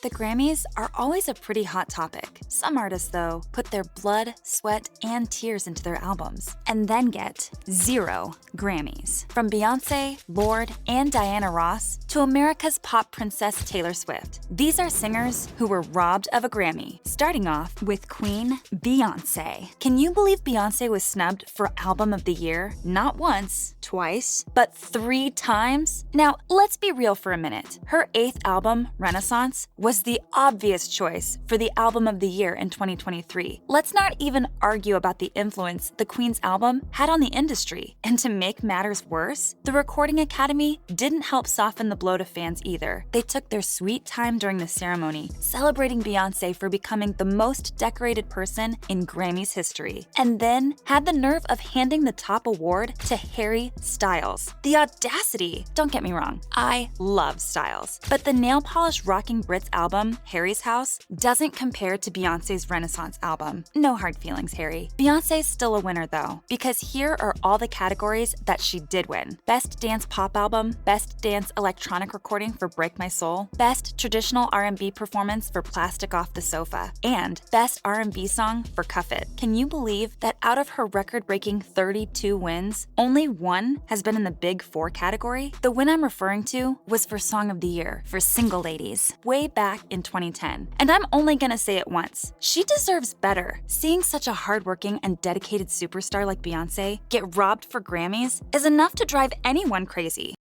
The Grammys are always a pretty hot topic. Some artists, though, put their blood, sweat, and tears into their albums, and then get 0 Grammys. From Beyoncé, Lorde, and Diana Ross to America's pop princess Taylor Swift. These are singers who were robbed of a Grammy, starting off with Queen Beyoncé. Can you believe Beyoncé was snubbed for Album of the Year not once, twice, but 3 times? Now, let's be real for a minute. Her 8th album, Renaissance, was the obvious choice for the Album of the Year in 2023. Let's not even argue about the influence the Queen's album had on the industry. And to make matters worse, the Recording Academy didn't help soften the blow to fans either. They took their sweet time during the ceremony, celebrating Beyoncé for becoming the most decorated person in Grammy's history, and then had the nerve of handing the top award to Harry Styles. The audacity! Don't get me wrong, I love Styles, but the nail polish rocking Brits album, Harry's House, doesn't compare to Beyoncé's Renaissance album. No hard feelings, Harry. Beyoncé's still a winner though, because here are all the categories that she did win. Best Dance Pop Album, Best Dance Electronic Recording for Break My Soul, Best Traditional R&B Performance for Plastic Off the Sofa, and Best R&B Song for Cuff It. Can you believe that out of her record-breaking 32 wins, only 1 has been in the Big 4 category? The win I'm referring to was for Song of the Year for Single Ladies, way back in 2010. And I'm only gonna say it once. She deserves better. Seeing such a hardworking and dedicated superstar like Beyoncé get robbed for Grammys is enough to drive anyone crazy.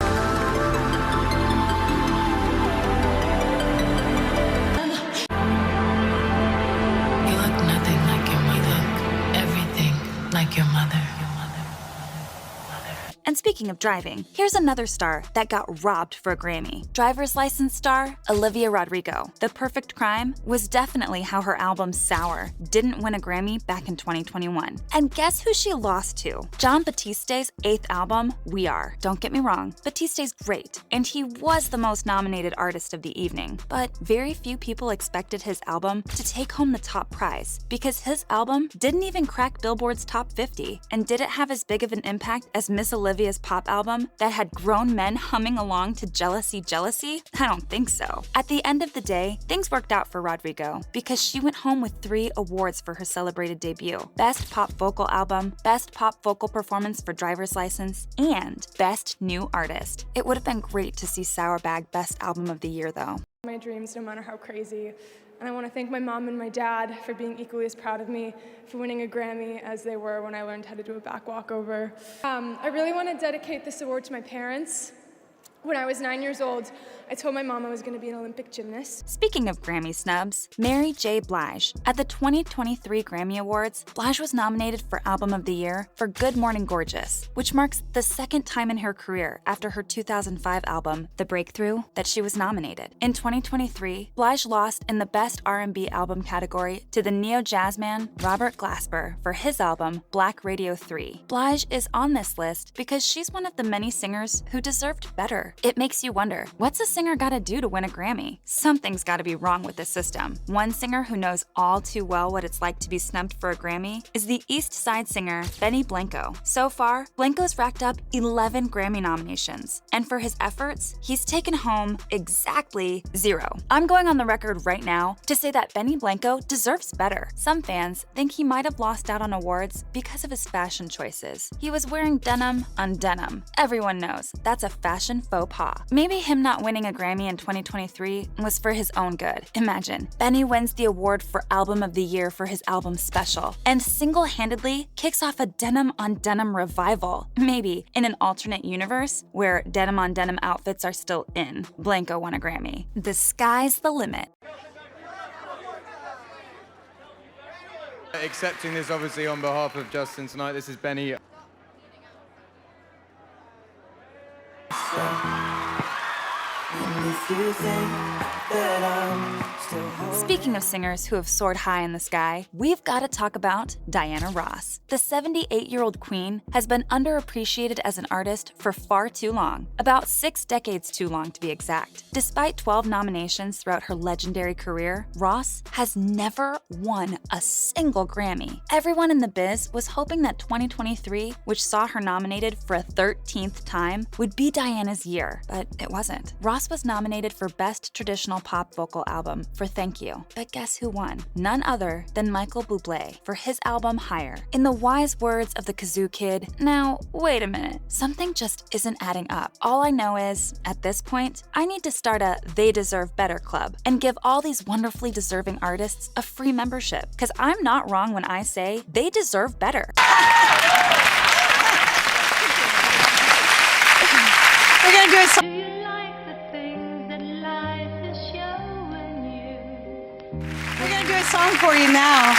And speaking of driving, here's another star that got robbed for a Grammy. Driver's License star Olivia Rodrigo. The Perfect Crime was definitely how her album Sour didn't win a Grammy back in 2021. And guess who she lost to? Jon Batista's 8th album, We Are. Don't get me wrong, Batista's great, and he was the most nominated artist of the evening. But very few people expected his album to take home the top prize, because his album didn't even crack Billboard's top 50, and didn't have as big of an impact as Miss Olivia's pop album that had grown men humming along to Jealousy, Jealousy? I don't think so. At the end of the day, things worked out for Rodrigo because she went home with 3 awards for her celebrated debut: Best Pop Vocal Album, Best Pop Vocal Performance for Driver's License, and Best New Artist. It would have been great to see Sour bag Best Album of the Year though. My dreams, no matter how crazy. And I want to thank my mom and my dad for being equally as proud of me for winning a Grammy as they were when I learned how to do a back walkover. I really want to dedicate this award to my parents. When I was 9 years old, I told my mom I was going to be an Olympic gymnast. Speaking of Grammy snubs, Mary J. Blige. At the 2023 Grammy Awards, Blige was nominated for Album of the Year for Good Morning Gorgeous, which marks the 2nd time in her career after her 2005 album, The Breakthrough, that she was nominated. In 2023, Blige lost in the Best R&B Album category to the neo-jazzman Robert Glasper for his album, Black Radio 3. Blige is on this list because she's one of the many singers who deserved better. It makes you wonder, what's a singer gotta do to win a Grammy? Something's gotta be wrong with the system. One singer who knows all too well what it's like to be snubbed for a Grammy is the East Side singer Benny Blanco. So far, Blanco's racked up 11 Grammy nominations, and for his efforts, he's taken home exactly 0. I'm going on the record right now to say that Benny Blanco deserves better. Some fans think he might have lost out on awards because of his fashion choices. He was wearing denim on denim. Everyone knows that's a fashion faux pas. Maybe him not winning a Grammy in 2023 was for his own good. Imagine, Benny wins the award for Album of the Year for his album Special, and single-handedly kicks off a denim-on-denim revival. Maybe in an alternate universe where denim-on-denim outfits are still in, Blanco won a Grammy. The sky's the limit. Accepting this obviously on behalf of Justin tonight, this is Benny. Speaking Speaking of singers who have soared high in the sky, we've got to talk about Diana Ross. The 78-year-old queen has been underappreciated as an artist for far too long, about 6 decades too long to be exact. Despite 12 nominations throughout her legendary career, Ross has never won a single Grammy. Everyone in the biz was hoping that 2023, which saw her nominated for a 13th time, would be Diana's year, but it wasn't. Ross was nominated for Best Traditional Pop Vocal Album for Thank You. But guess who won? None other than Michael Bublé for his album Higher. In the wise words of the Kazoo Kid, now, wait a minute, something just isn't adding up. All I know is, at this point, I need to start a They Deserve Better club and give all these wonderfully deserving artists a free membership. Because I'm not wrong when I say they deserve better. We're gonna do a song. We're going to do a song for you now.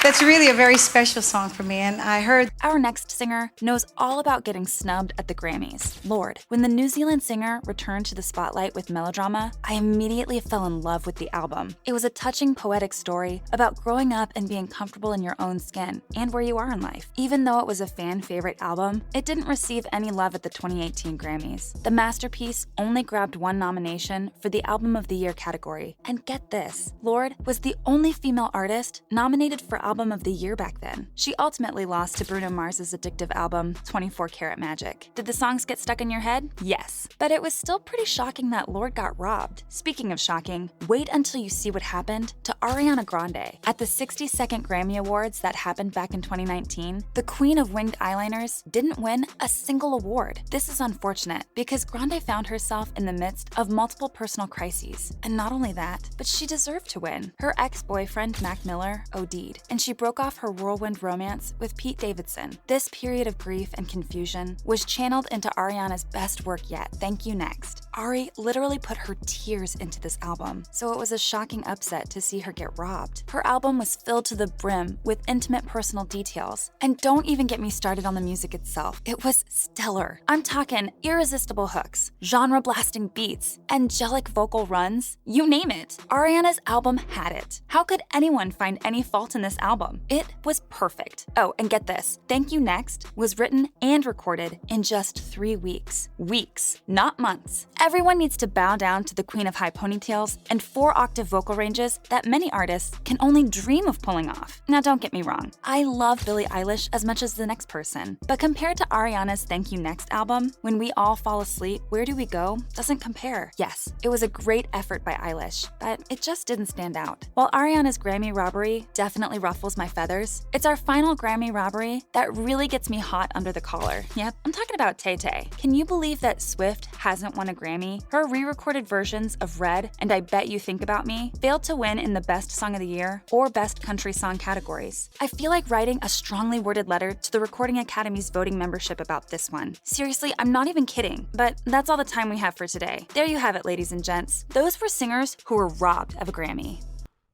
That's really a very special song for me, and I heard... Our next singer knows all about getting snubbed at the Grammys. Lorde. When the New Zealand singer returned to the spotlight with Melodrama, I immediately fell in love with the album. It was a touching, poetic story about growing up and being comfortable in your own skin and where you are in life. Even though it was a fan-favorite album, it didn't receive any love at the 2018 Grammys. The masterpiece only grabbed 1 nomination for the Album of the Year category. And get this, Lorde was the only female artist nominated for Album of the Year back then. She ultimately lost to Bruno Mars's addictive album, 24 Karat Magic. Did the songs get stuck in your head? Yes. But it was still pretty shocking that Lorde got robbed. Speaking of shocking, wait until you see what happened to Ariana Grande. At the 62nd Grammy Awards that happened back in 2019, the queen of winged eyeliners didn't win a single award. This is unfortunate because Grande found herself in the midst of multiple personal crises. And not only that, but she deserved to win. Her ex-boyfriend, Mac Miller, OD'd, and she broke off her whirlwind romance with Pete Davidson. This period of grief and confusion was channeled into Ariana's best work yet, Thank You Next. Ari literally put her tears into this album, so it was a shocking upset to see her get robbed. Her album was filled to the brim with intimate personal details, and don't even get me started on the music itself. It was stellar. I'm talking irresistible hooks, genre-blasting beats, angelic vocal runs, you name it. Ariana's album had it. How could anyone find any fault in this album? It was perfect. Oh, and get this, Thank You Next was written and recorded in just 3 weeks. Weeks, not months. Everyone needs to bow down to the queen of high ponytails and 4-octave vocal ranges that many artists can only dream of pulling off. Now don't get me wrong, I love Billie Eilish as much as the next person, but compared to Ariana's Thank You Next album, When We All Fall Asleep, Where Do We Go doesn't compare. Yes, it was a great effort by Eilish, but it just didn't stand out. While Ariana's Grammy robbery definitely ruffles my feathers, it's our final Grammy robbery that really gets me hot under the collar. Yep, I'm talking about Tay-Tay. Can you believe that Swift hasn't won a Grammy? Her re-recorded versions of Red and I Bet You Think About Me failed to win in the Best Song of the Year or Best Country Song categories. I feel like writing a strongly worded letter to the Recording Academy's voting membership about this one. Seriously, I'm not even kidding, but that's all the time we have for today. There you have it, ladies and gents. Those were singers who were robbed of a Grammy.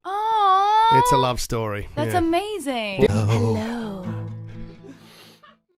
Oh, It's a love story. That's yeah. amazing. Oh. Hello.